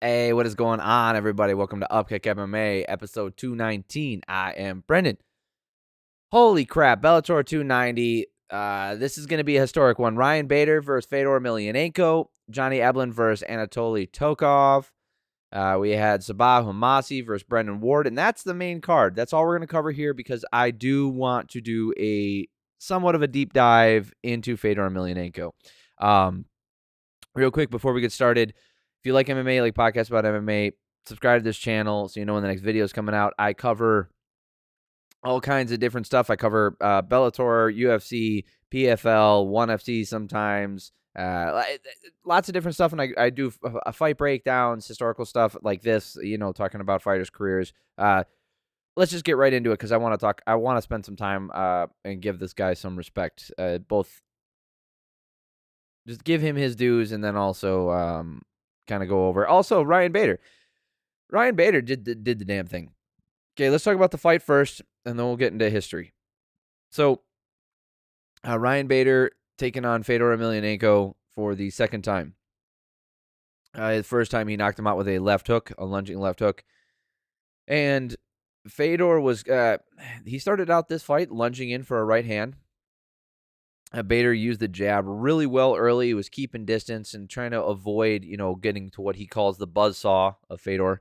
Hey, what is going on, everybody? Welcome to Upkick MMA, episode 219. I am Brendan. Holy crap, Bellator 290. This is going to be a historic one. Ryan Bader versus Fedor Emelianenko. Johnny Eblen versus Anatoly Tokov. We had Sabah Homasi versus Brendan Ward, and that's the main card. That's all we're going to cover here because I do want to do a somewhat of a deep dive into Fedor Emelianenko. Real quick before we get started, if you like MMA, like podcasts about MMA, subscribe to this channel so you know when the next video is coming out. I cover all kinds of different stuff. I cover Bellator, UFC, PFL, 1FC sometimes, lots of different stuff. And I do a fight breakdowns, historical stuff like this, talking about fighters' careers. Let's just get right into it because I want to talk. I want to spend some time and give this guy some respect, both just give him his dues and then also kind of go over. Also, Ryan Bader. Ryan Bader did the damn thing. Okay, let's talk about the fight first, and then we'll get into history. So, Ryan Bader taking on Fedor Emelianenko for the second time. The first time he knocked him out with a left hook, a lunging left hook. And Fedor was, he started out this fight lunging in for a right hand. Bader used the jab really well early. He was keeping distance and trying to avoid, getting to what he calls the buzzsaw of Fedor.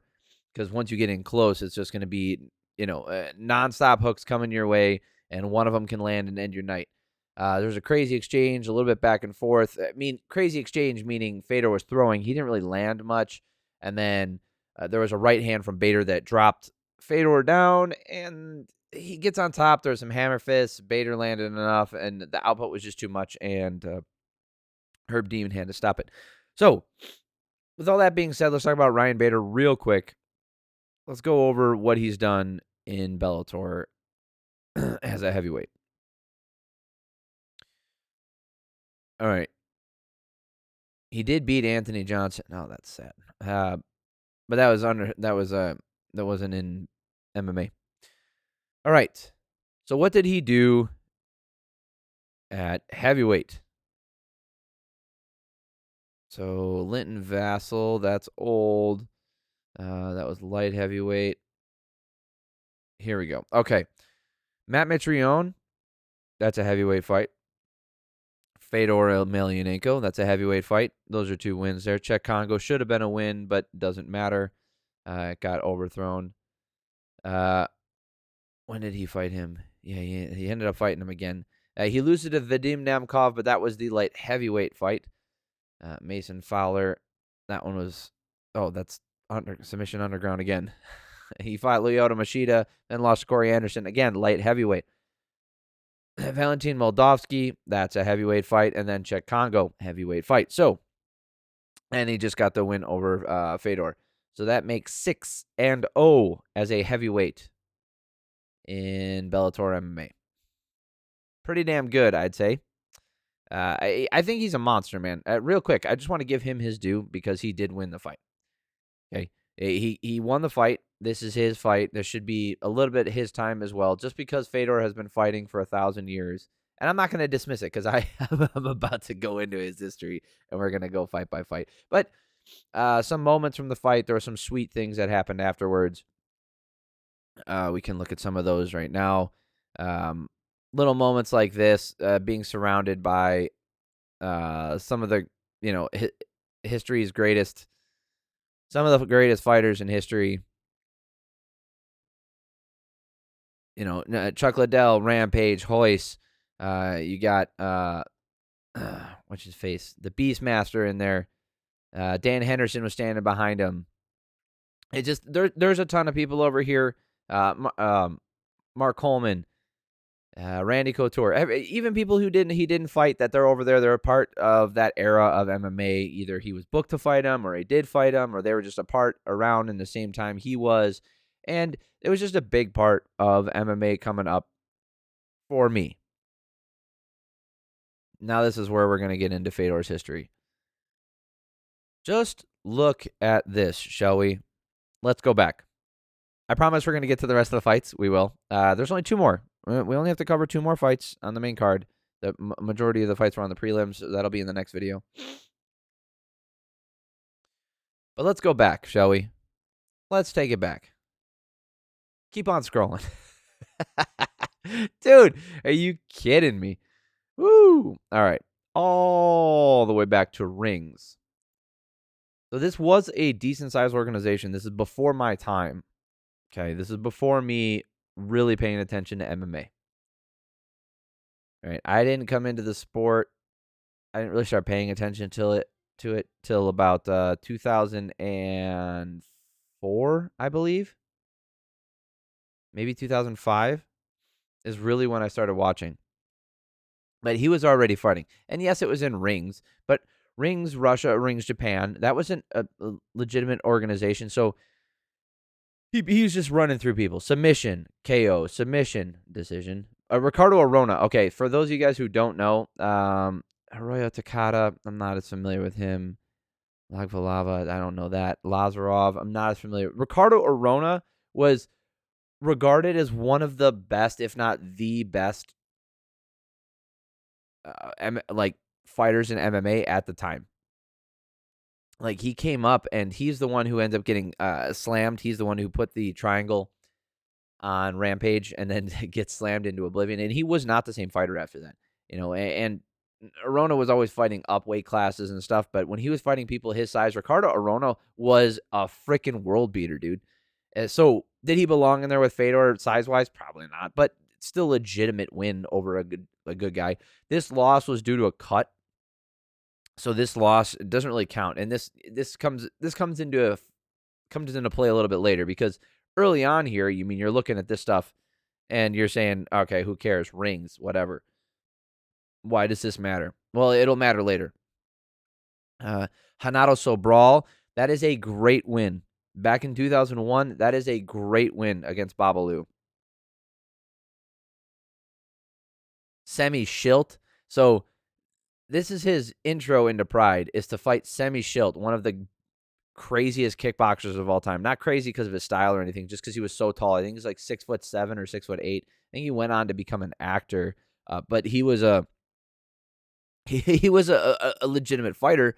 Because once you get in close, it's just going to be, nonstop hooks coming your way, and one of them can land and end your night. There's a crazy exchange, a little bit back and forth. I mean, crazy exchange meaning Fedor was throwing. He didn't really land much. And then there was a right hand from Bader that dropped Fedor down, and he gets on top. There's some hammer fists. Bader landed enough, and the output was just too much, and Herb Dean had to stop it. So, with all that being said, let's talk about Ryan Bader real quick. Let's go over what he's done in Bellator as a heavyweight. All right. He did beat Anthony Johnson. Oh, that's sad. But that wasn't in MMA. All right. So what did he do at heavyweight? So Linton Vassell, that's old. That was light heavyweight. Here we go. Okay. Matt Mitrione, that's a heavyweight fight. Fedor Emelianenko, that's a heavyweight fight. Those are 2 wins there. Czech Congo should have been a win, but doesn't matter. It got overthrown. When did he fight him? Yeah, he ended up fighting him again. He loses to Vadim Nemkov, but that was the light heavyweight fight. Mason Fowler, that one was, that's submission underground again. He fought Lyoto Machida, then lost to Corey Anderson, again, light heavyweight. Valentin Moldavsky, that's a heavyweight fight, and then Czech Congo, heavyweight fight. So, and he just got the win over Fedor. So that makes 6-0 as a heavyweight in Bellator MMA. Pretty damn good, I'd say. I think he's a monster, man. Real quick, I just want to give him his due because he did win the fight. Okay, he won the fight. This is his fight. There should be a little bit of his time as well, just because Fedor has been fighting for 1,000 years. And I'm not going to dismiss it because I'm about to go into his history, and we're going to go fight by fight. But some moments from the fight, there were some sweet things that happened afterwards. We can look at some of those right now. Little moments like this, being surrounded by some of the, history's greatest, some of the greatest fighters in history. Chuck Liddell, Rampage, Hoist. You got what's his face, the Beastmaster in there. Dan Henderson was standing behind him. It just there's a ton of people over here. Mark Coleman, Randy Couture, even people who he didn't fight, that they're over there. They're a part of that era of MMA. Either he was booked to fight him, or he did fight him, or they were just a part around in the same time he was. And it was just a big part of MMA coming up for me. Now this is where we're going to get into Fedor's history. Just look at this, shall we? Let's go back. I promise we're going to get to the rest of the fights. We will. There's only 2 more. We only have to cover 2 more fights on the main card. The majority of the fights were on the prelims. So that'll be in the next video. But let's go back, shall we? Let's take it back. Keep on scrolling. Dude, are you kidding me? Woo! All right. All the way back to rings. So this was a decent-sized organization. This is before my time. Okay, this is before me really paying attention to MMA. All right, I didn't come into the sport. I didn't really start paying attention to it till about 2004, I believe. Maybe 2005 is really when I started watching. But he was already fighting. And yes, it was in rings, but Rings Russia, Rings Japan, that wasn't a legitimate organization. So he was just running through people. Submission, KO, submission, decision. Ricardo Arona. Okay, for those of you guys who don't know, Arroyo Takada, I'm not as familiar with him. Lagvalava, I don't know that. Lazarov, I'm not as familiar. Ricardo Arona was regarded as one of the best, if not the best, fighters in MMA at the time. Like, he came up, and he's the one who ends up getting slammed. He's the one who put the triangle on Rampage and then gets slammed into oblivion. And he was not the same fighter after that, And Arona was always fighting up weight classes and stuff, but when he was fighting people his size, Ricardo Arona was a freaking world beater, dude. So did he belong in there with Fedor size wise? Probably not, but still legitimate win over a good guy. This loss was due to a cut. So this loss doesn't really count, and this comes into play a little bit later, because early on here, you're looking at this stuff and you're saying, okay, who cares? Rings, whatever. Why does this matter? Well, it'll matter later. Hanato Sobral, that is a great win. Back in 2001, that is a great win against Babalu. Semi Schilt. So this is his intro into Pride, is to fight Semi Schilt, one of the craziest kickboxers of all time. Not crazy because of his style or anything, just because he was so tall. I think he's like 6'7" or 6'8". I think he went on to become an actor, but he was a legitimate fighter,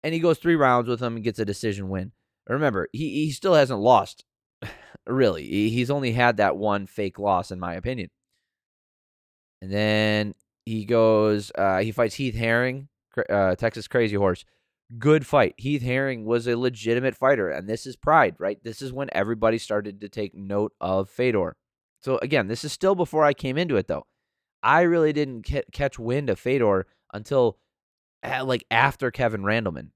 and he goes 3 rounds with him and gets a decision win. Remember, he still hasn't lost, really. He's only had that one fake loss, in my opinion. And then he goes, he fights Heath Herring, Texas Crazy Horse. Good fight. Heath Herring was a legitimate fighter, and this is Pride, right? This is when everybody started to take note of Fedor. So, again, this is still before I came into it, though. I really didn't catch wind of Fedor until, after Kevin Randleman.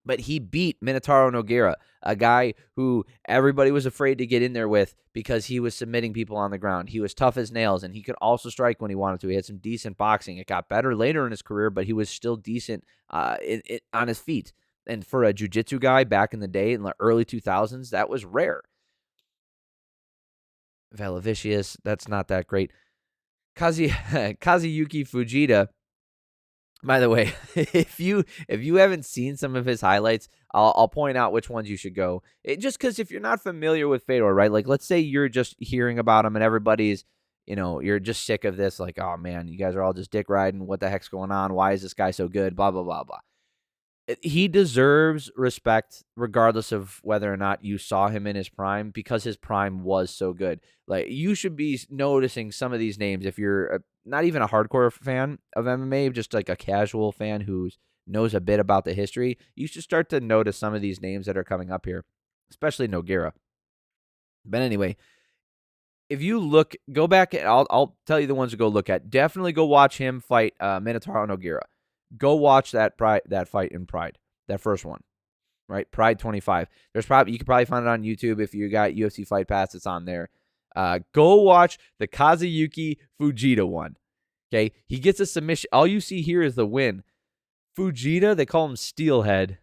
But he beat Minotauro Nogueira, a guy who everybody was afraid to get in there with because he was submitting people on the ground. He was tough as nails, and he could also strike when he wanted to. He had some decent boxing. It got better later in his career, but he was still decent on his feet. And for a jiu-jitsu guy back in the day, in the early 2000s, that was rare. Valavicius, that's not that great. Kazuyuki Fujita. By the way, if you haven't seen some of his highlights, I'll point out which ones you should go. Just because if you're not familiar with Fedor, right? Like, let's say you're just hearing about him and everybody's, you're just sick of this. Like, oh man, you guys are all just dick riding. What the heck's going on? Why is this guy so good? Blah, blah, blah, blah. He deserves respect regardless of whether or not you saw him in his prime, because his prime was so good. Like, you should be noticing some of these names if you're not even a hardcore fan of MMA, just like a casual fan who knows a bit about the history. You should start to notice some of these names that are coming up here, especially Nogueira. But anyway, if you go back, I'll tell you the ones to go look at. Definitely go watch him fight Minotauro Nogueira. Go watch that fight in Pride, that first one, right? Pride 25. You can probably find it on YouTube if you got UFC Fight Pass. It's on there. Go watch the Kazuyuki Fujita one. Okay, he gets a submission. All you see here is the win. Fujita, they call him Steelhead.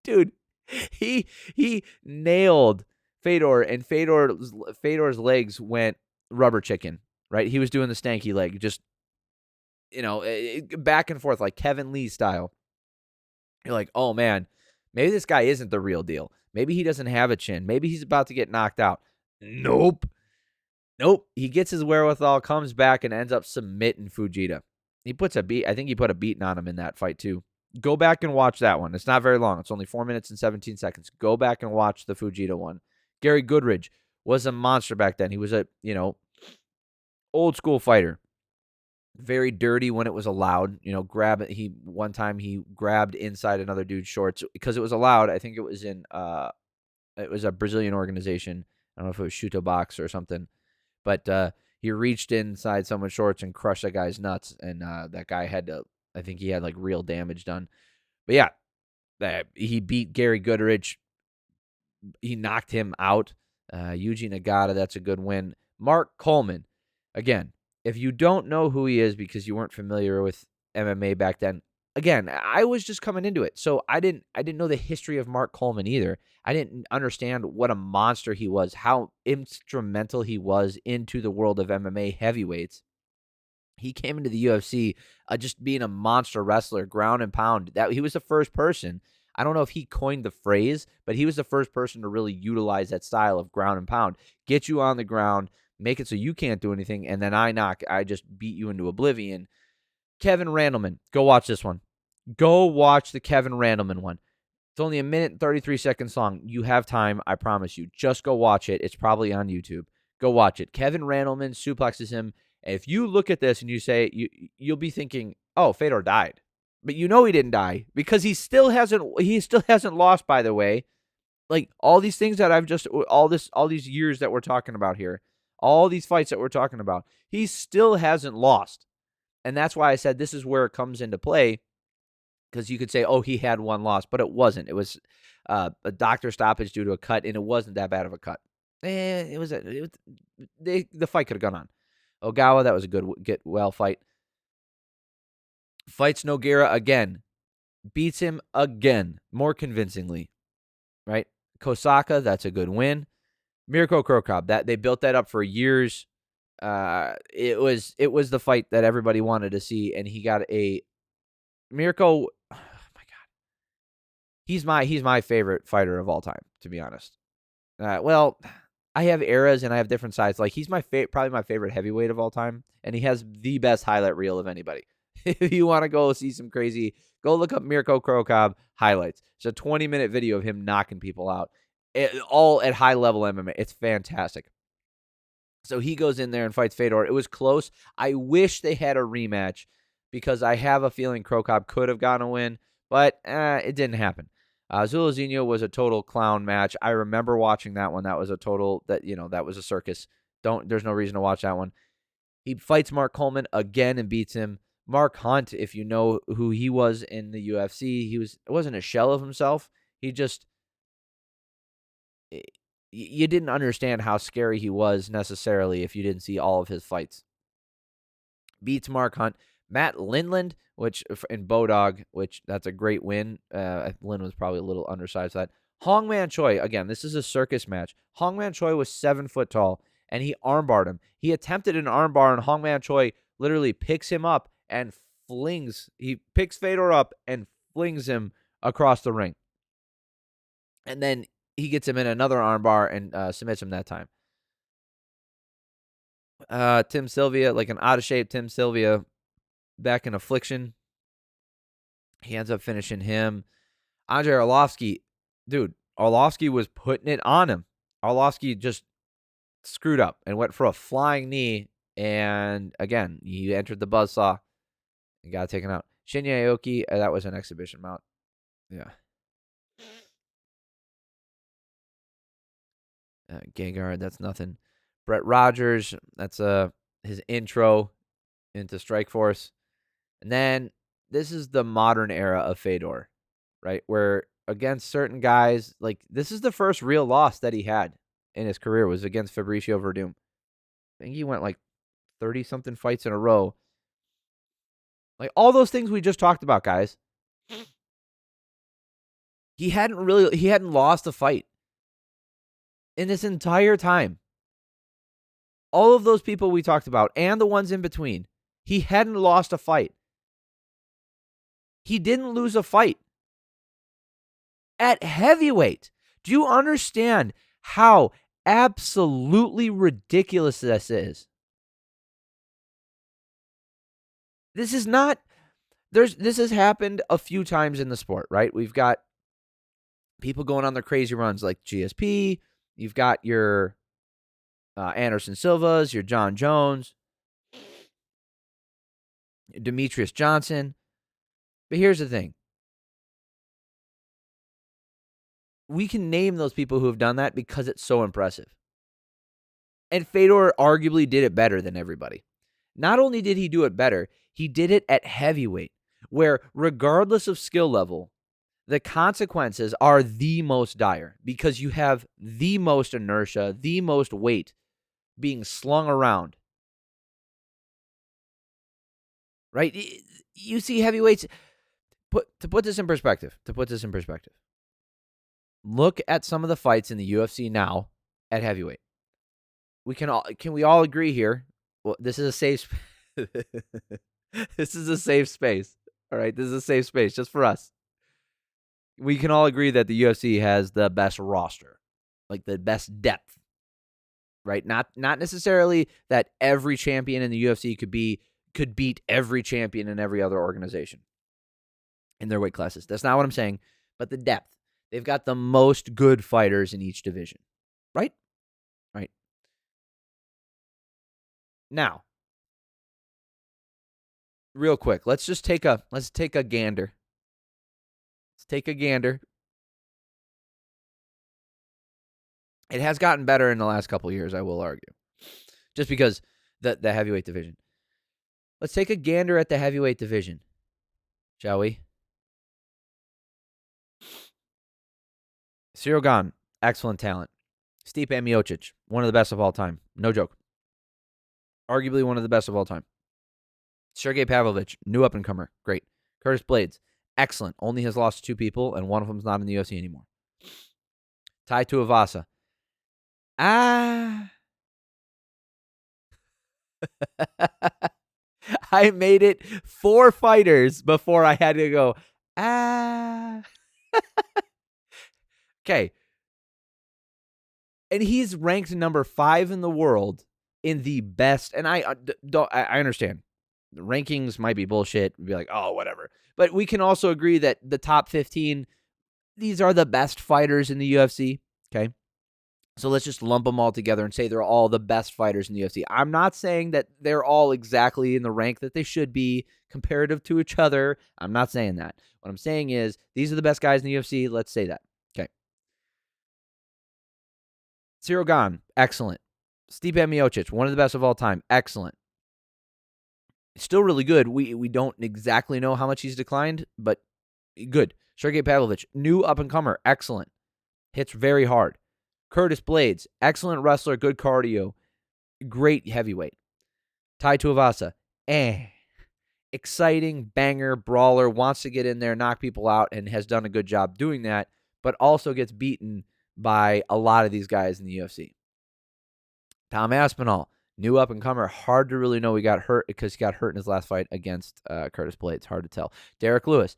Dude, he nailed Fedor, and Fedor's legs went rubber chicken. Right, he was doing the stanky leg, just back and forth like Kevin Lee style. You're like, oh man, maybe this guy isn't the real deal. Maybe he doesn't have a chin. Maybe he's about to get knocked out. Nope. He gets his wherewithal, comes back, and ends up submitting Fujita. I think he put a beating on him in that fight too. Go back and watch that one. It's not very long. It's only 4 minutes and 17 seconds. Go back and watch the Fujita one. Gary Goodridge was a monster back then. He was a, old school fighter. Very dirty when it was allowed. Grab it. One time he grabbed inside another dude's shorts because it was allowed. I think it was it was a Brazilian organization. I don't know if it was Shuto Box or something, but he reached inside someone's shorts and crushed that guy's nuts, and that guy I think he had like real damage done. But yeah, he beat Gary Goodridge. He knocked him out. Yuji Nagata, that's a good win. Mark Coleman, again, if you don't know who he is because you weren't familiar with MMA back then, again, I was just coming into it, so I didn't know the history of Mark Coleman either. I didn't understand what a monster he was, how instrumental he was into the world of MMA heavyweights. He came into the UFC just being a monster wrestler, ground and pound. That he was the first person. I don't know if he coined the phrase, but he was the first person to really utilize that style of ground and pound. Get you on the ground, make it so you can't do anything, and then I just beat you into oblivion. Kevin Randleman, go watch this one. Go watch the Kevin Randleman one. It's only 1 minute and 33 seconds long. You have time, I promise you. Just go watch it. It's probably on YouTube. Go watch it. Kevin Randleman suplexes him. If you look at this and you say, you'll be thinking, oh, Fedor died. But you know he didn't die because he still hasn't lost, by the way. Like all these things that all these years that we're talking about here, all these fights that we're talking about, he still hasn't lost. And that's why I said this is where it comes into play, because you could say, oh, he had one loss, but it wasn't. It was a doctor stoppage due to a cut, and it wasn't that bad of a cut. The fight could have gone on. Ogawa, that was a good get well fight. Fights Nogueira again. Beats him again, more convincingly. Right? Kosaka, that's a good win. Mirko Cro Cop, that they built that up for years. It was the fight that everybody wanted to see, and he got a Mirko. Oh my God, he's my favorite fighter of all time, to be honest. Well, I have eras and I have different sides. Like he's probably my favorite heavyweight of all time, and he has the best highlight reel of anybody. If you want to go see some crazy, go look up Mirko Cro Cop highlights. It's a 20-minute video of him knocking people out, all at high level MMA. It's fantastic. So he goes in there and fights Fedor. It was close. I wish they had a rematch because I have a feeling Cro Cop could have gotten a win, but it didn't happen. Zulazinho was a total clown match. I remember watching that one. That was that was a circus. There's no reason to watch that one. He fights Mark Coleman again and beats him. Mark Hunt, if you know who he was in the UFC, it wasn't a shell of himself. You didn't understand how scary he was necessarily if you didn't see all of his fights. Beats Mark Hunt. Matt Lindland, which in Bodog, which that's a great win. Lin was probably a little undersized for that. Hongman Choi, again, this is a circus match. Hongman Choi was 7 foot tall, and he armbarred him. He attempted an armbar, and Hongman Choi literally picks him up and he picks Fedor up and flings him across the ring. And then he gets him in another armbar and submits him that time. Tim Sylvia, like an out-of-shape Tim Sylvia, back in Affliction. He ends up finishing him. Andrei Arlovsky, dude, Arlovsky was putting it on him. Arlovsky just screwed up and went for a flying knee. And again, he entered the buzzsaw and got taken out. Shinya Aoki, that was an exhibition mount. Yeah. Gegard, that's nothing. Brett Rogers, that's his intro into Strikeforce. And then this is the modern era of Fedor, right? Where against certain guys, like this is the first real loss that he had in his career was against Fabricio Verdum. I think he went like 30-something fights in a row. Like all those things we just talked about, guys. He hadn't lost a fight in this entire time. All of those people we talked about and the ones in between, he hadn't lost a fight. He didn't lose a fight at heavyweight. Do you understand how absolutely ridiculous this is? This is not This has happened a few times in the sport, right? We've got people going on their crazy runs like GSP. You've got your Anderson Silvas, your John Jones, Demetrius Johnson. But here's the thing. We can name those people who have done that because it's so impressive. And Fedor arguably did it better than everybody. Not only did he do it better, he did it at heavyweight, where regardless of skill level, the consequences are the most dire because you have the most inertia, the most weight being slung around. Right? You see heavyweights. To put this in perspective, look at some of the fights in the UFC now at heavyweight. Can we all agree here? Well, this is a safe this is a safe space. All right, this is a safe space just for us. We can all agree that the UFC has the best roster, like the best depth. Right? Not necessarily that every champion in the UFC could beat every champion in every other organization in their weight classes. That's not what I'm saying, but the depth. They've got the most good fighters in each division. Right? Right. Now, real quick, let's take a gander. Let's take a gander. It has gotten better in the last couple of years, I will argue. Just because the heavyweight division. Let's take a gander at the heavyweight division, shall we? Cyril Gane, excellent talent. Stipe Miocic, one of the best of all time. No joke. Arguably one of the best of all time. Sergey Pavlovich, new up-and-comer. Great. Curtis Blades, excellent. Only has lost 2 people, and one of them's not in the UFC anymore. Tai Tuivasa. I made it 4 fighters before I had to go, Okay. And he's ranked number 5 in the world in the best. And I understand. The rankings might be bullshit. We'd be like, oh, whatever. But we can also agree that the top 15, these are the best fighters in the UFC. Okay. So let's just lump them all together and say they're all the best fighters in the UFC. I'm not saying that they're all exactly in the rank that they should be comparative to each other. I'm not saying that. What I'm saying is these are the best guys in the UFC. Let's say that. Okay. Cyril Gane, excellent. Stipe Miocic, one of the best of all time, excellent. Still really good. We don't exactly know how much he's declined, but good. Sergey Pavlovich, new up-and-comer, excellent. Hits very hard. Curtis Blades, excellent wrestler, good cardio, great heavyweight. Tai Tuivasa, exciting, banger, brawler, wants to get in there, knock people out, and has done a good job doing that, but also gets beaten by a lot of these guys in the UFC. Tom Aspinall, new up-and-comer, hard to really know. He got hurt because he got hurt in his last fight against Curtis Blades. Hard to tell. Derek Lewis,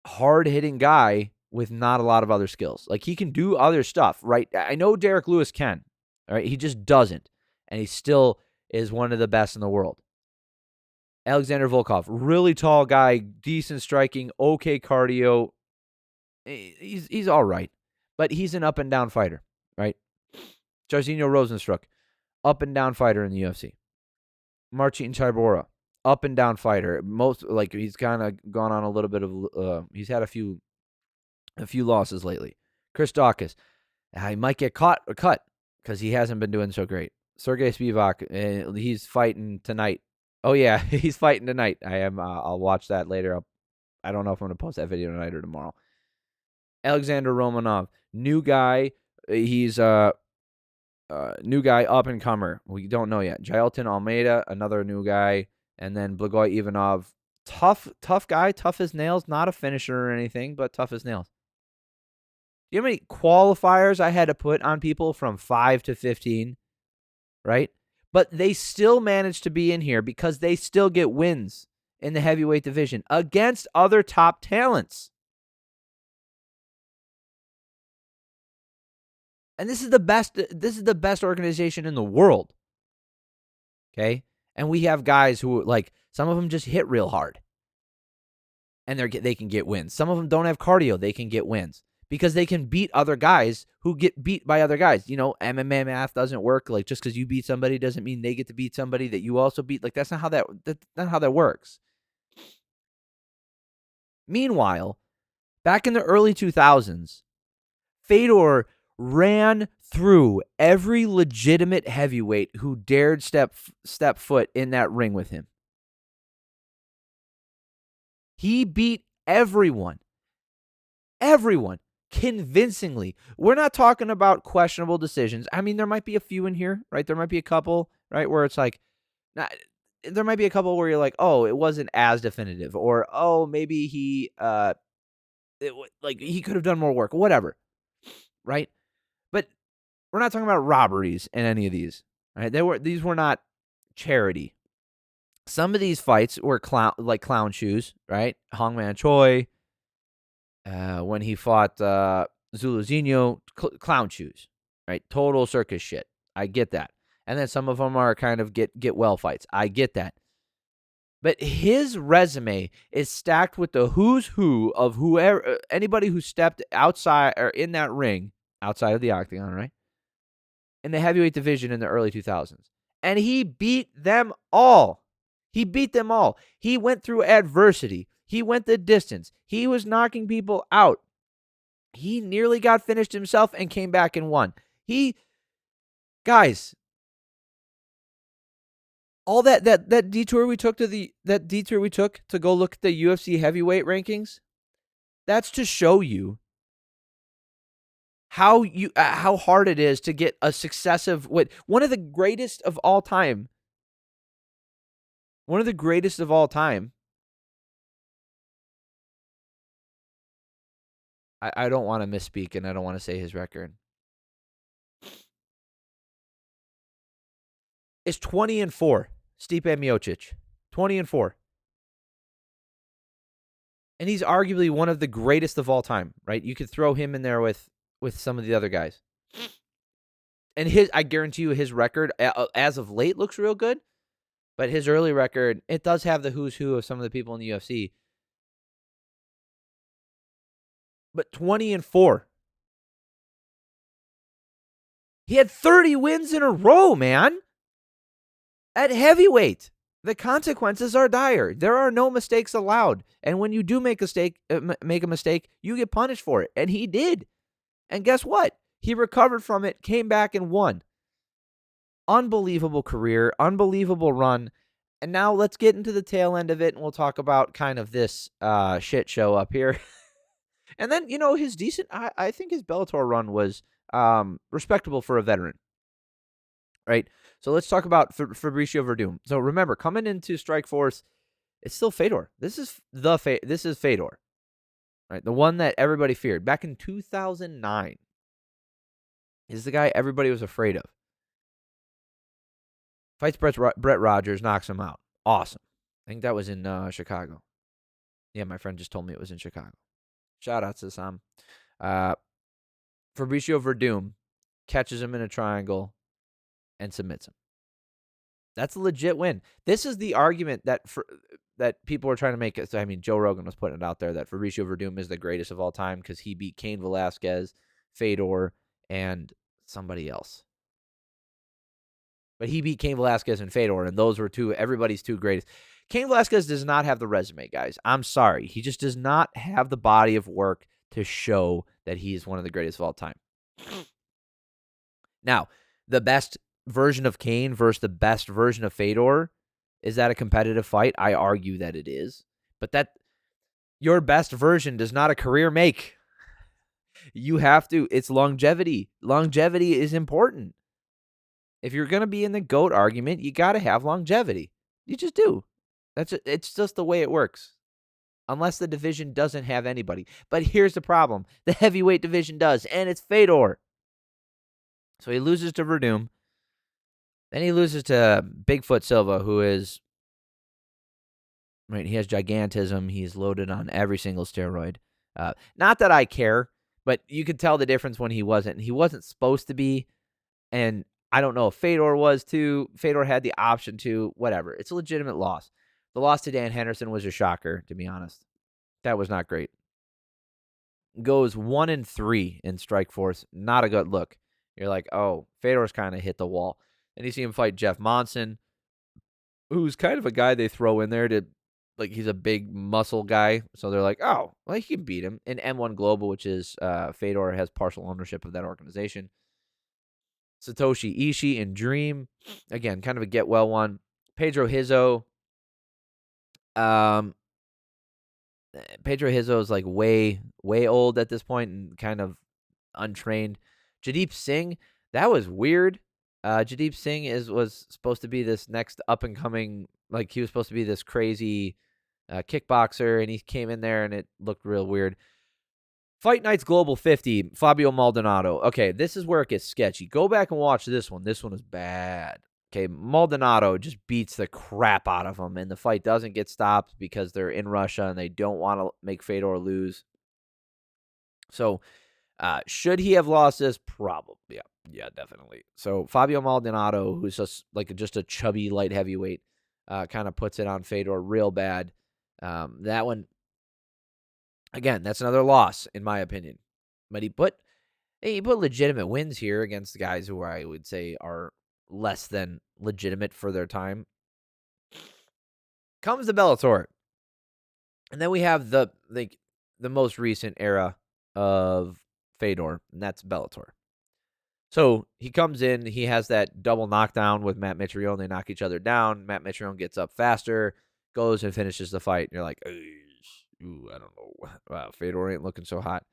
hard-hitting guy with not a lot of other skills. Like, he can do other stuff, right? I know Derek Lewis can, all right? He just doesn't, and he still is one of the best in the world. Alexander Volkov, really tall guy, decent striking, okay cardio. He's all right, but he's an up-and-down fighter, right? Jairzinho Rozenstruik, up-and-down fighter in the UFC. Marcin Tybura, up-and-down fighter. He's kind of gone on a little bit of he's had a few losses lately. Chris Daukaus, he might get cut because he hasn't been doing so great. Sergey Spivak, he's fighting tonight. Oh yeah, he's fighting tonight. I'll watch that later. I don't know if I'm gonna post that video tonight or tomorrow. Alexander Romanov, new guy. He's new guy, up-and-comer. We don't know yet. Jailton Almeida, another new guy. And then Blagoy Ivanov, tough guy, tough as nails. Not a finisher or anything, but tough as nails. Do you know how many qualifiers I had to put on people from 5 to 15? Right? But they still managed to be in here because they still get wins in the heavyweight division against other top talents. And this is the best organization in the world. Okay? And we have guys who, like, Some of them just hit real hard, and they can get wins. Some of them don't have cardio. They can get wins because they can beat other guys who get beat by other guys. You know, MMA math doesn't work. Like, just because you beat somebody doesn't mean they get to beat somebody that you also beat. Like, that's not how that works. Meanwhile, back in the early 2000s, Fedor ran through every legitimate heavyweight who dared step foot in that ring with him. He beat everyone convincingly. We're not talking about questionable decisions. I mean, there might be a few in here, right? There might be a couple, right, where it's like, there might be a couple where you're like, oh, it wasn't as definitive, or oh, maybe he he could have done more work, whatever, right? But we're not talking about robberies in any of these, right? These were not charity. Some of these fights were clown shoes, right? Hongman Choi, when he fought Zuluzinho, clown shoes, right? Total circus shit. I get that. And then some of them are kind of get well fights. I get that. But his resume is stacked with the who's who of whoever, anybody who stepped outside or in that ring, outside of the octagon, right? In the heavyweight division in the early 2000s. And he beat them all. He beat them all. He went through adversity. He went the distance. He was knocking people out. He nearly got finished himself and came back and won. Guys, all that detour we took to go look at the UFC heavyweight rankings, that's to show you how hard it is to get a successive one of the greatest of all time. One of the greatest of all time. I don't want to misspeak, and I don't want to say his record. It's 20-4. Stipe Miocic, 20-4. And he's arguably one of the greatest of all time, right? You could throw him in there with some of the other guys. And I guarantee you his record, as of late, looks real good. But his early record, it does have the who's who of some of the people in the UFC. But 20-4. He had 30 wins in a row, man. At heavyweight. The consequences are dire. There are no mistakes allowed. And when you do make a mistake, you get punished for it. And he did. And guess what? He recovered from it, came back and won. Unbelievable career, unbelievable run. And now let's get into the tail end of it, and we'll talk about kind of this shit show up here. And then, his decent, I think his Bellator run was respectable for a veteran. Right? So let's talk about Fabricio Verdum. So remember, coming into Strikeforce, it's still Fedor. This is Fedor. Right? The one that everybody feared. Back in 2009. Is the guy everybody was afraid of. Fights Brett Rogers, knocks him out. Awesome. I think that was in Chicago. Yeah, my friend just told me it was in Chicago. Shout out to Sam. Fabricio Verdum catches him in a triangle and submits him. That's a legit win. This is the argument that people are trying to make. I mean, Joe Rogan was putting it out there that Fabricio Verdum is the greatest of all time because he beat Cain Velasquez, Fedor, and somebody else. But he beat Cain Velasquez and Fedor, and those were everybody's two greatest. Cain Velasquez does not have the resume, guys. I'm sorry. He just does not have the body of work to show that he is one of the greatest of all time. Now, the best version of Cain versus the best version of Fedor, is that a competitive fight? I argue that it is. But that your best version does not a career make. You have to. It's longevity. Longevity is important. If you're going to be in the GOAT argument, you got to have longevity. You just do. It's just the way it works. Unless the division doesn't have anybody. But here's the problem. The heavyweight division does, and it's Fedor. So he loses to Verdum. Then he loses to Bigfoot Silva, who is, right, he has gigantism. He's loaded on every single steroid. Not that I care, but you could tell the difference when he wasn't. He wasn't supposed to be, and I don't know if Fedor was too. Fedor had the option to, whatever. It's a legitimate loss. The loss to Dan Henderson was a shocker, to be honest. That was not great. Goes 1-3 in Strikeforce. Not a good look. You're like, oh, Fedor's kind of hit the wall. And you see him fight Jeff Monson, who's kind of a guy they throw in there to, like, he's a big muscle guy. So they're like, oh, well, he can beat him. And M1 Global, which is Fedor has partial ownership of that organization. Satoshi Ishii and Dream. Again, kind of a get well one. Pedro Hizzo. Pedro Hizzo is like way old at this point and kind of untrained. Jadeep Singh, that was weird. Jadeep Singh was supposed to be this next up and coming, like he was supposed to be this crazy kickboxer, and he came in there and it looked real weird. Fight Nights Global 50, Fabio Maldonado. Okay, this is where it gets sketchy. Go back and watch this one. This one is bad. Okay, Maldonado just beats the crap out of him, and the fight doesn't get stopped because they're in Russia and they don't want to make Fedor lose. So, should he have lost this? Probably. Yeah, definitely. So, Fabio Maldonado, who's just a chubby light heavyweight, kind of puts it on Fedor real bad. That one, again, that's another loss, in my opinion. But he put legitimate wins here against the guys who I would say are less than legitimate for their time. Comes the Bellator. And then we have the most recent era of Fedor, and that's Bellator. So he comes in, he has that double knockdown with Matt Mitrione. They knock each other down. Matt Mitrione gets up faster, goes and finishes the fight. And you're like, ooh, I don't know. Wow, Fedor ain't looking so hot.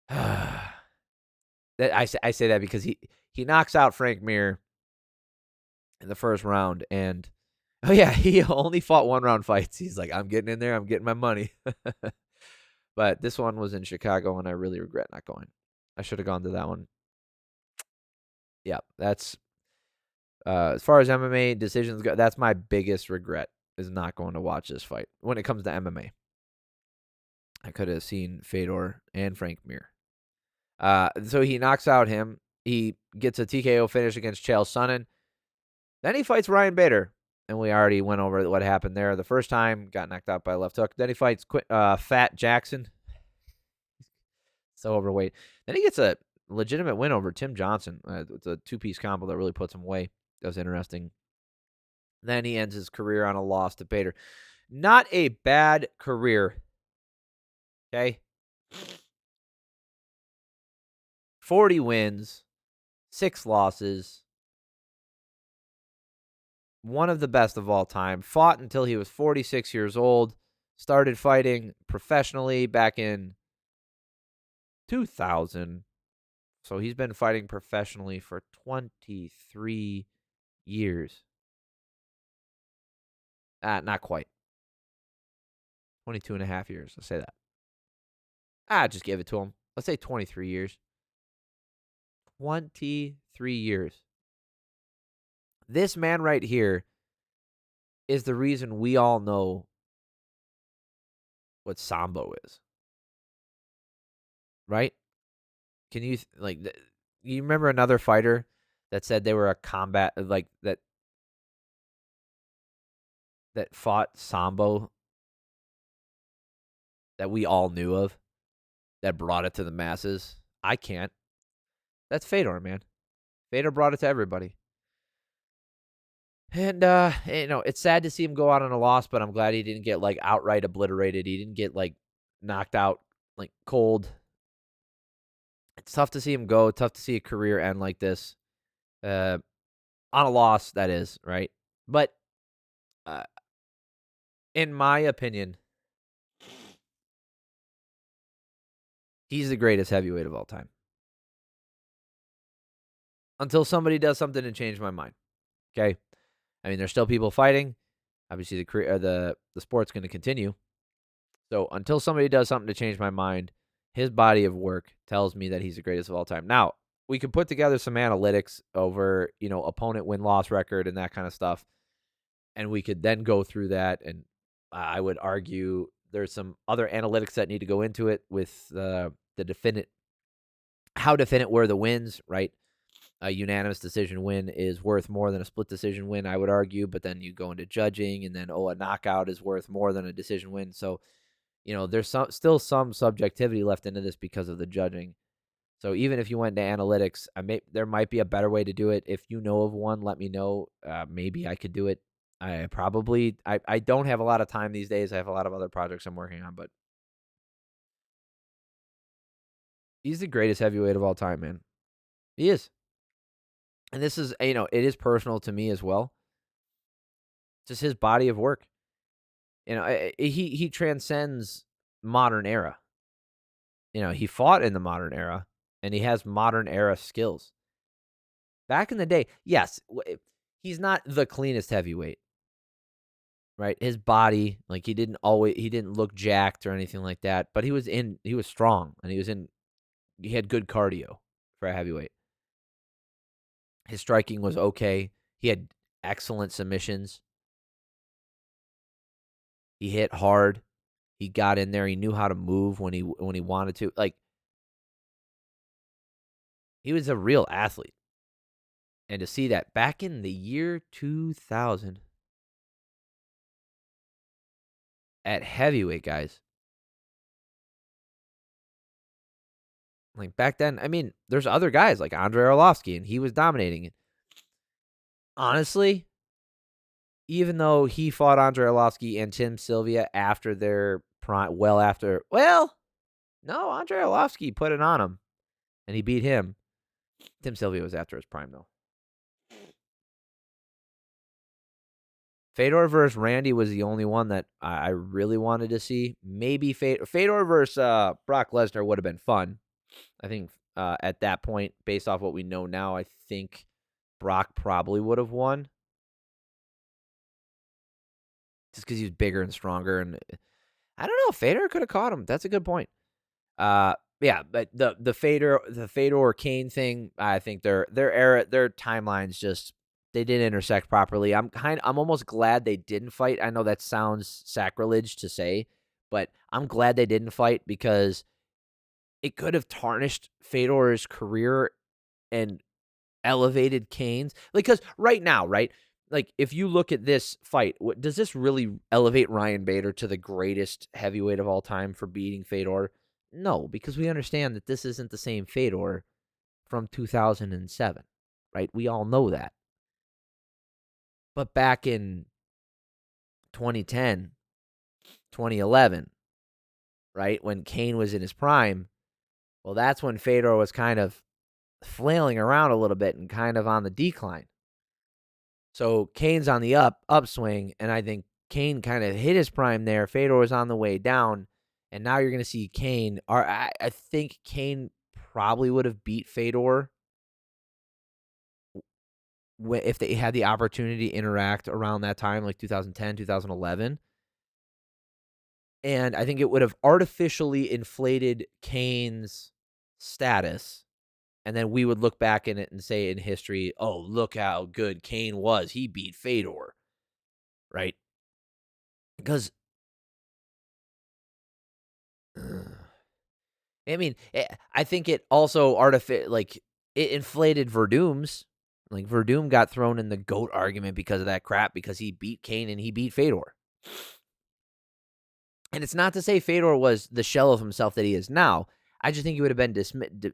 I say that because he knocks out Frank Mir in the first round, and he only fought 1-round fights. He's like, I'm getting in there, I'm getting my money. But this one was in Chicago, and I really regret not going. I should have gone to that one. Yeah, that's as far as MMA decisions go, that's my biggest regret, is not going to watch this fight. When it comes to MMA, I could have seen Fedor and Frank Mir. So he knocks out him. He gets a TKO finish against Chael Sonnen. Then he fights Ryan Bader. And we already went over what happened there. The first time, got knocked out by a left hook. Then he fights Fat Jackson. So overweight. Then he gets a legitimate win over Tim Johnson. It's a two-piece combo that really puts him away. That was interesting. Then he ends his career on a loss to Bader. Not a bad career. Okay? 40 wins, 6 losses. One of the best of all time. Fought until he was 46 years old. Started fighting professionally back in 2000. So he's been fighting professionally for 23 years. Not quite. 22 and a half years. Let's say that. Just give it to him. Let's say 23 years. 23 years. This man right here is the reason we all know what Sambo is. Right? Can you, you remember another fighter that said they were a combat, that fought Sambo that we all knew of, that brought it to the masses? I can't. That's Fedor, man. Fedor brought it to everybody. And, it's sad to see him go out on a loss, but I'm glad he didn't get, outright obliterated. He didn't get, knocked out, cold. It's tough to see him go. Tough to see a career end like this. On a loss, that is, right? But, in my opinion, he's the greatest heavyweight of all time. Until somebody does something to change my mind. Okay? I mean, there's still people fighting. Obviously, the sport's going to continue. So until somebody does something to change my mind, his body of work tells me that he's the greatest of all time. Now, we could put together some analytics over, opponent win-loss record and that kind of stuff, and we could then go through that, and I would argue there's some other analytics that need to go into it with the how definite were the wins, right? a unanimous decision win is worth more than a split decision win, I would argue. But then you go into judging, and then, a knockout is worth more than a decision win. So, there's still some subjectivity left into this because of the judging. So even if you went to analytics, there might be a better way to do it. If you know of one, let me know. Maybe I could do it. I don't have a lot of time these days. I have a lot of other projects I'm working on, but he's the greatest heavyweight of all time, man. He is. And this is, it is personal to me as well. Just his body of work. He transcends modern era. He fought in the modern era, and he has modern era skills. Back in the day, yes, he's not the cleanest heavyweight, right? His body, like, he didn't look jacked or anything like that, but he was strong, and he had good cardio for a heavyweight. His striking was okay. He had excellent submissions. He hit hard. He got in there. He knew how to move when he wanted to. Like, he was a real athlete. And to see that back in the year 2000 at heavyweight, guys. Like, back then, I mean, there's other guys like Andrei Arlovsky, and he was dominating it. Honestly, even though he fought Andrei Arlovsky and Tim Sylvia after their prime, no, Andrei Arlovsky put it on him, and he beat him. Tim Sylvia was after his prime, though. Fedor versus Randy was the only one that I really wanted to see. Maybe Fedor versus Brock Lesnar would have been fun. I think at that point, based off what we know now, I think Brock probably would have won. Just because he's bigger and stronger. And I don't know. Fedor could have caught him. That's a good point. Yeah, but the Fedor Kane thing, I think their timelines just, they didn't intersect properly. I'm almost glad they didn't fight. I know that sounds sacrilege to say, but I'm glad they didn't fight, because it could have tarnished Fedor's career and elevated Kane's. Because right now, right? Like, if you look at this fight, does this really elevate Ryan Bader to the greatest heavyweight of all time for beating Fedor? No, because we understand that this isn't the same Fedor from 2007, right? We all know that. But back in 2010, 2011, right, when Kane was in his prime, well, that's when Fedor was kind of flailing around a little bit and kind of on the decline. So Kane's on the upswing, and I think Kane kind of hit his prime there. Fedor was on the way down, and now you're going to see Kane. I think Kane probably would have beat Fedor if they had the opportunity to interact around that time, like 2010, 2011. And I think it would have artificially inflated Kane's status. And then we would look back in it and say in history, oh, look how good Kane was. He beat Fedor, right? Because, I mean, I think it also it inflated Verdum's. Like, Verdum got thrown in the GOAT argument because of that crap, because he beat Kane and he beat Fedor. And it's not to say Fedor was the shell of himself that he is now. I just think he would have been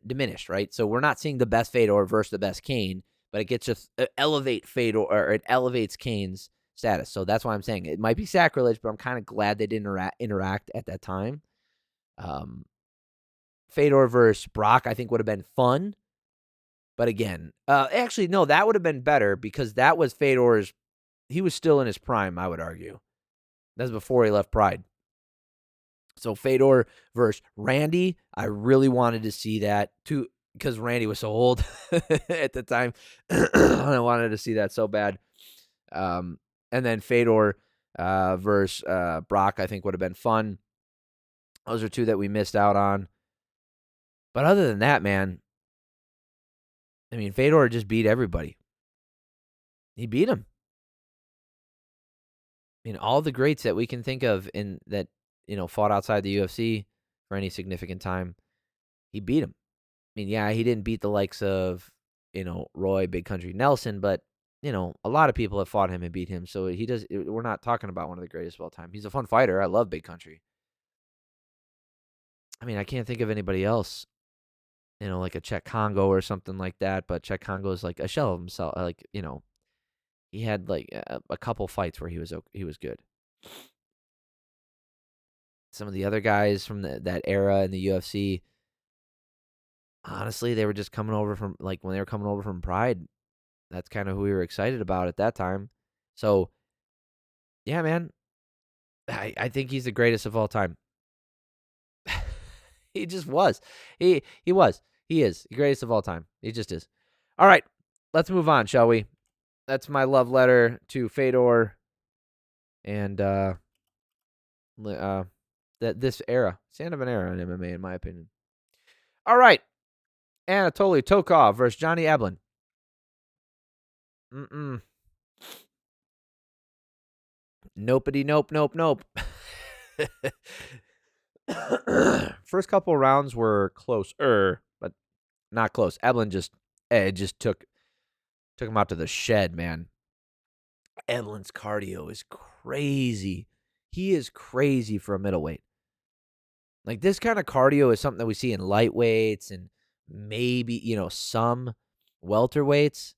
diminished, right? So we're not seeing the best Fedor versus the best Kane, but it gets to elevate Fedor, or it elevates Kane's status. So that's why I'm saying it might be sacrilege, but I'm kind of glad they didn't interact at that time. Fedor versus Brock, I think, would have been fun. But again, actually, no, that would have been better, because that was Fedor's. He was still in his prime, I would argue. That's before he left Pride. So Fedor versus Randy, I really wanted to see that too, because Randy was so old at the time. I wanted to see that so bad. And then Fedor versus Brock, I think, would have been fun. Those are two that we missed out on. But other than that, man, I mean, Fedor just beat everybody. He beat him. I mean, all the greats that we can think of in that, fought outside the UFC for any significant time, he beat him. I mean, yeah, he didn't beat the likes of Roy Big Country Nelson, but a lot of people have fought him and beat him. So we're not talking about one of the greatest of all time. He's a fun fighter. I love Big Country. I mean, I can't think of anybody else, like a Czech Congo or something like that. But Czech Congo is like a shell of himself. He had like a couple fights where he was good. Some of the other guys from that era in the UFC, honestly, they were just coming over from when they were coming over from Pride. That's kind of who we were excited about at that time. So, yeah, man, I think he's the greatest of all time. He just was. He was. He is the greatest of all time. He just is. All right, let's move on, shall we? That's my love letter to Fedor and this era. It's the end of an era in MMA, in my opinion. All right, Anatoly Tokov versus Johnny Eblen. Nopey, nope. First couple rounds were closer, but not close. Eblen just took him out to the shed, man. Eblen's cardio is crazy. He is crazy for a middleweight. Like, this kind of cardio is something that we see in lightweights and maybe, some welterweights.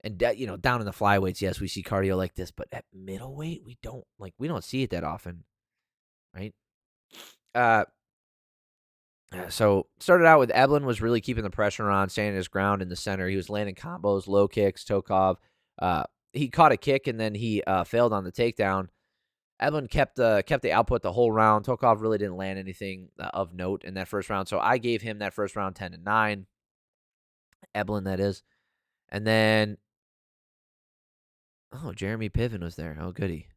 And down in the flyweights, yes, we see cardio like this, but at middleweight, we don't see it that often, right? So started out with Eblen was really keeping the pressure on, standing his ground in the center. He was landing combos, low kicks. Tokov, he caught a kick and then he failed on the takedown. Eblen kept the output the whole round. Tokov really didn't land anything of note in that first round, so I gave him that first round 10-9. Eblen, that is, and then Jeremy Piven was there. Oh, goody.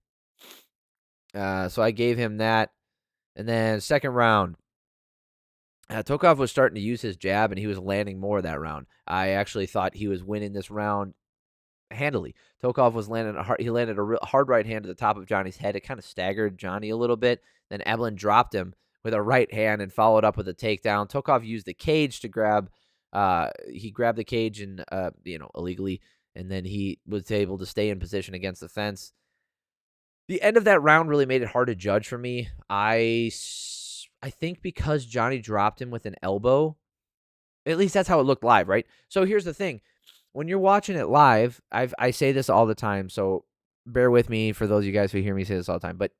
So I gave him that, and then second round. Tokov was starting to use his jab, and he was landing more that round. I actually thought he was winning this round handily. Tokov was he landed a real hard right hand to the top of Johnny's head. It kind of staggered Johnny a little bit. Then Eblen dropped him with a right hand and followed up with a takedown. Tokov used the cage to grab. He grabbed the cage and illegally, and then he was able to stay in position against the fence. The end of that round really made it hard to judge for me. I think because Johnny dropped him with an elbow, at least that's how it looked live, right? So here's the thing. When you're watching it live, I say this all the time, so bear with me for those of you guys who hear me say this all the time, but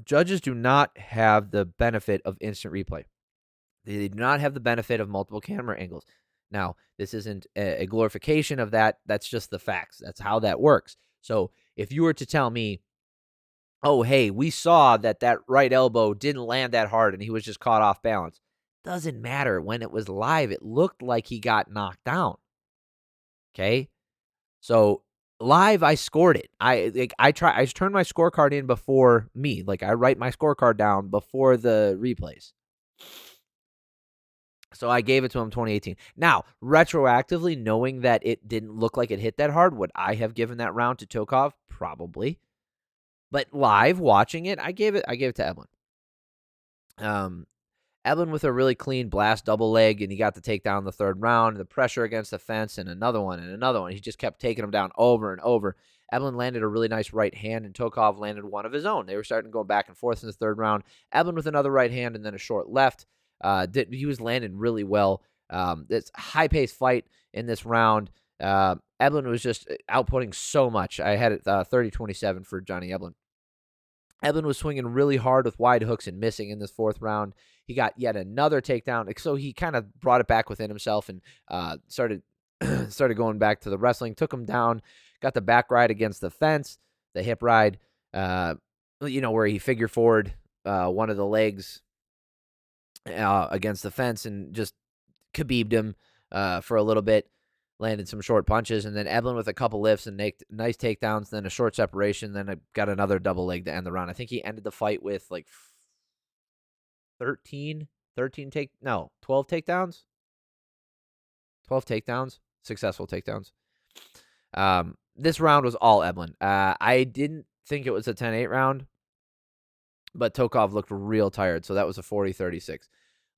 judges do not have the benefit of instant replay. They do not have the benefit of multiple camera angles. Now, this isn't a glorification of that. That's just the facts. That's how that works. So if you were to tell me, oh, hey, we saw that right elbow didn't land that hard and he was just caught off balance. Doesn't matter. When it was live, it looked like he got knocked down. Okay? So live, I scored it. I turned my scorecard in before me. I write my scorecard down before the replays. So I gave it to him 2018. Now, retroactively, knowing that it didn't look like it hit that hard, would I have given that round to Tokov? Probably. But live, watching it, I gave it to Eblen. Eblen with a really clean blast double leg, and he got the takedown in the third round. The pressure against the fence, and another one, and another one. He just kept taking him down over and over. Eblen landed a really nice right hand, and Tokov landed one of his own. They were starting to go back and forth in the third round. Eblen with another right hand and then a short left. He was landing really well. This high-paced fight in this round. Eblen was just outputting so much. I had it 30-27 for Johnny Eblen. Eblen was swinging really hard with wide hooks and missing in this fourth round. He got yet another takedown, so he kind of brought it back within himself and started going back to the wrestling. Took him down, got the back ride against the fence, the hip ride, where he figure forward one of the legs against the fence and just khabibed him for a little bit. Landed some short punches, and then Eblen with a couple lifts and nice takedowns, then a short separation, then got another double leg to end the round. I think he ended the fight with 12 takedowns. 12 takedowns, successful takedowns. This round was all Eblen. I didn't think it was a 10-8 round, but Tokov looked real tired, so that was a 40-36.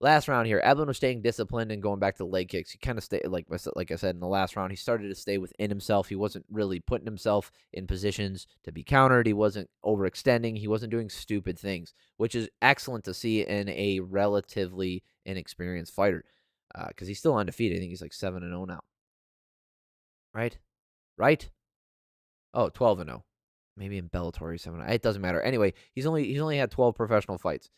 Last round here, Eblen was staying disciplined and going back to leg kicks. He kind of stayed, like I said, in the last round, he started to stay within himself. He wasn't really putting himself in positions to be countered. He wasn't overextending. He wasn't doing stupid things, which is excellent to see in a relatively inexperienced fighter, because he's still undefeated. I think he's like 7-0 now. Right? Right? Oh, 12-0. Maybe in Bellator 7. It doesn't matter. Anyway, he's only had 12 professional fights.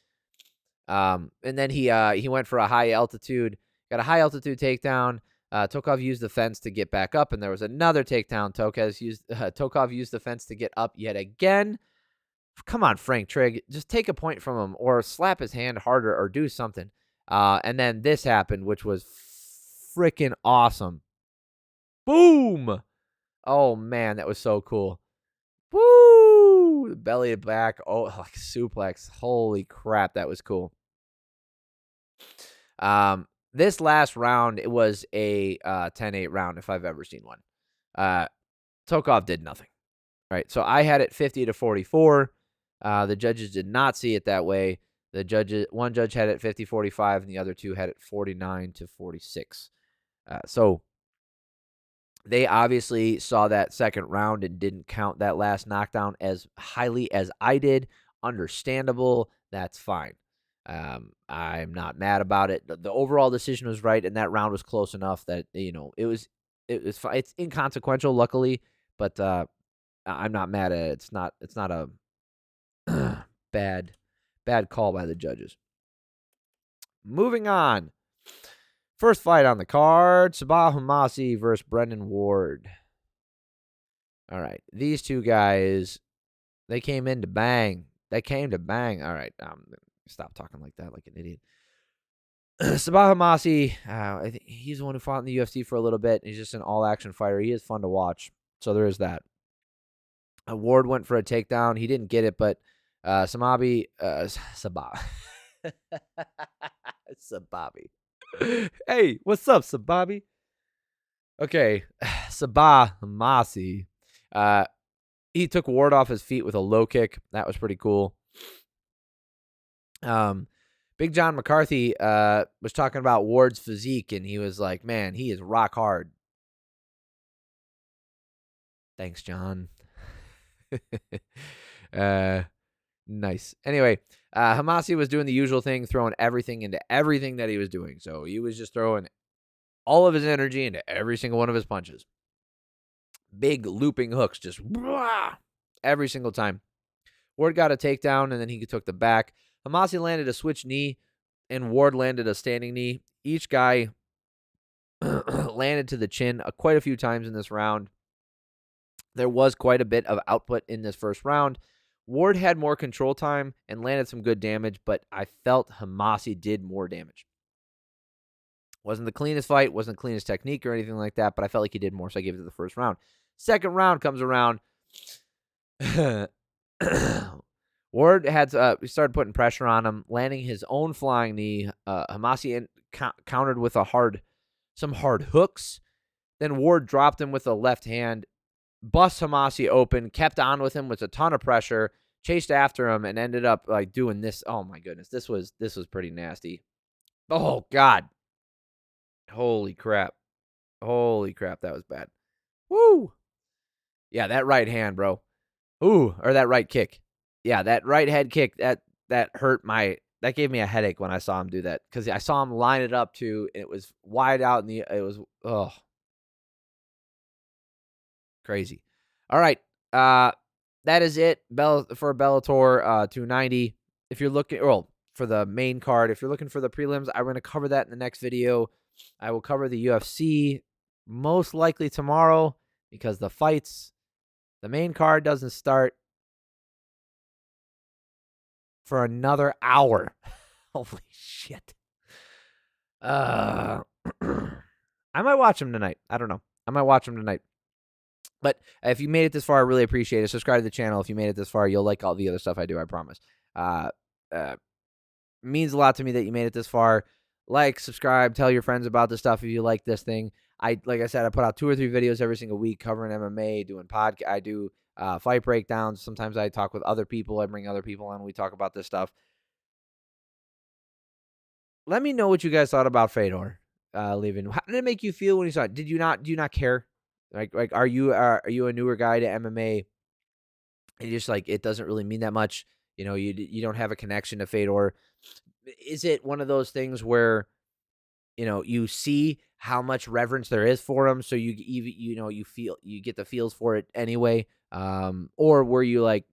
And then he went for a high altitude, got a high altitude takedown. Tokov used the fence to get back up, and there was another takedown. Tokov used the fence to get up yet again. Come on, Frank Trigg, just take a point from him or slap his hand harder or do something. And then this happened, which was freaking awesome. Boom! Oh man, that was so cool. Woo! Belly back. Oh, like suplex. Holy crap, that was cool. This last round, it was a 10-8 round if I've ever seen one. Tokov did nothing. Right. So I had it 50-44. The judges did not see it that way. One judge had it 50-45, and the other two had it 49-46. So they obviously saw that second round and didn't count that last knockdown as highly as I did. Understandable. That's fine. I'm not mad about it. The overall decision was right, and that round was close enough that it's inconsequential, luckily, but I'm not mad at it. It's not a bad call by the judges. Moving on. First fight on the card, Sabah Homasi versus Brendan Ward. All right. These two guys, they came in to bang. All right. Stop talking like that, like an idiot. Sabah Hamasi, I think he's the one who fought in the UFC for a little bit. He's just an all-action fighter. He is fun to watch. So there is that. Ward went for a takedown. He didn't get it, but Sabah. Sababi. Hey, what's up, Sababi? Okay, Sabah Hamasi. He took Ward off his feet with a low kick. That was pretty cool. Big John McCarthy was talking about Ward's physique, and he was like, man, he is rock hard. Thanks, John. Nice. Anyway, Hamasi was doing the usual thing, throwing everything into everything that he was doing. So he was just throwing all of his energy into every single one of his punches. Big looping hooks, just every single time. Ward got a takedown, and then he took the back. Hamasi landed a switch knee, and Ward landed a standing knee. Each guy landed to the chin quite a few times in this round. There was quite a bit of output in this first round. Ward had more control time and landed some good damage, but I felt Hamasi did more damage. Wasn't the cleanest fight, wasn't the cleanest technique or anything like that, but I felt like he did more, so I gave it to the first round. Second round comes around. Ward we started putting pressure on him, landing his own flying knee. Hamasi countered with some hard hooks. Then Ward dropped him with a left hand, bust Hamasi open, kept on with him with a ton of pressure, chased after him, and ended up like doing this. Oh my goodness, this was pretty nasty. Oh God, holy crap, that was bad. Woo, yeah, that right hand, bro. Ooh, or that right kick. Yeah, that right head kick that hurt that gave me a headache when I saw him do that, because I saw him line it up too. It was wide out, and it was crazy. All right. That is it for Bellator 290. If you're looking, for the main card, if you're looking for the prelims, I'm going to cover that in the next video. I will cover the UFC most likely tomorrow, because the main card doesn't start for another hour. Holy shit. I might watch them tonight. I don't know. I might watch them tonight. But if you made it this far, I really appreciate it. Subscribe to the channel. If you made it this far, you'll like all the other stuff I do, I promise. Means a lot to me that you made it this far. Like, subscribe, tell your friends about this stuff if you like this thing. Like I said, I put out 2 or 3 videos every single week covering MMA, doing podcast. I do fight breakdowns. Sometimes I talk with other people. I bring other people on. We talk about this stuff. let me know what you guys thought about Fedor leaving. How did it make you feel when you saw it? Do you not care? Like are you a newer guy to MMA? And you just like it doesn't really mean that much. You don't have a connection to Fedor. Is it one of those things where you see how much reverence there is for him, so you get the feels for it anyway? Or were you like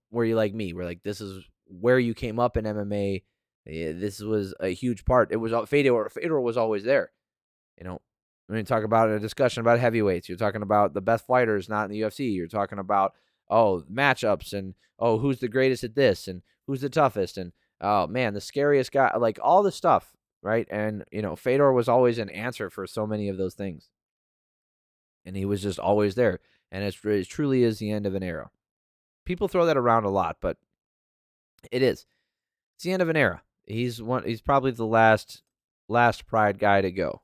me, where like this is where you came up in MMA? This was a huge part. It was Fedor. Fedor was always there. You know, when you talk about a discussion about heavyweights, you're talking about the best fighters not in the UFC. You're talking about matchups and who's the greatest at this and who's the toughest and oh man, the scariest guy, like all the stuff, right? And Fedor was always an answer for so many of those things, and he was just always there. And it truly is the end of an era. People throw that around a lot, but it is. It's the end of an era. He's probably the last Pride guy to go.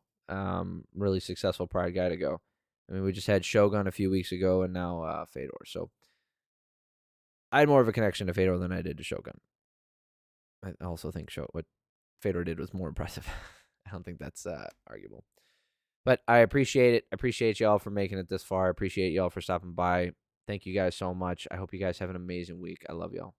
Really successful Pride guy to go. I mean, we just had Shogun a few weeks ago, and now Fedor. So I had more of a connection to Fedor than I did to Shogun. I also think what Fedor did was more impressive. I don't think that's arguable. But I appreciate it. I appreciate y'all for making it this far. I appreciate y'all for stopping by. Thank you guys so much. I hope you guys have an amazing week. I love y'all.